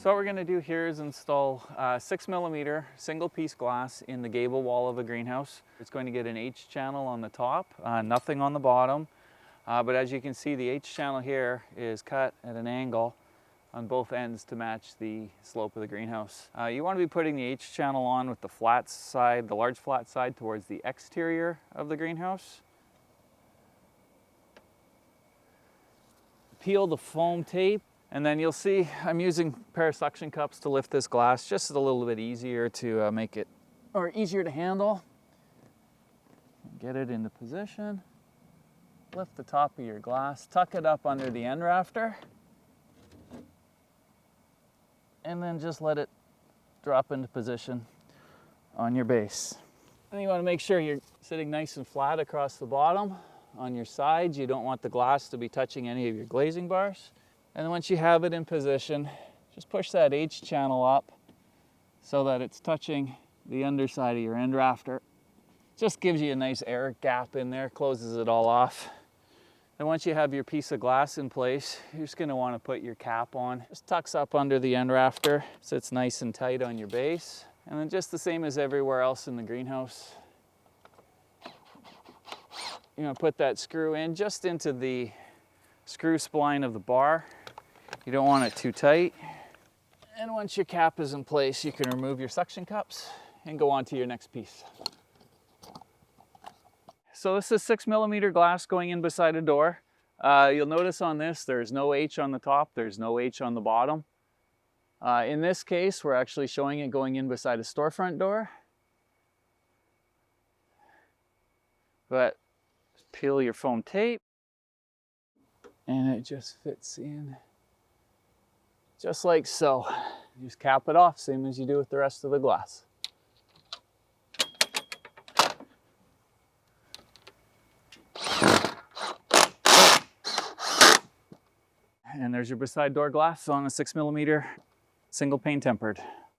So what we're going to do here is install 6mm single piece glass in the gable wall of a greenhouse. It's going to get an H channel on the top, nothing on the bottom. But as you can see, the H channel here is cut at an angle on both ends to match the slope of the greenhouse. You want to be putting the H channel on with the flat side, the large flat side, towards the exterior of the greenhouse. Peel the foam tape, and then you'll see I'm using a pair of suction cups to lift this glass, just a little bit easier to make it, or easier to handle. Get it into position. Lift the top of your glass, tuck it up under the end rafter, and then just let it drop into position on your base. And you want to make sure you're sitting nice and flat across the bottom. On your sides, you don't want the glass to be touching any of your glazing bars. And then once you have it in position, just push that H channel up so that it's touching the underside of your end rafter. Just gives you a nice air gap in there, closes it all off. And once you have your piece of glass in place, you're just going to want to put your cap on. Just tucks up under the end rafter, sits nice and tight on your base. And then just the same as everywhere else in the greenhouse, you're going to put that screw in just into the screw spline of the bar. You don't want it too tight. And once your cap is in place, you can remove your suction cups and go on to your next piece. So this is 6mm glass going in beside a door. You'll notice on this, there's no H on the top, there's no H on the bottom. In this case, we're actually showing it going in beside a storefront door. But peel your foam tape, and it just fits in just like so. You just cap it off, same as you do with the rest of the glass. And there's your beside door glass on a 6mm single pane tempered.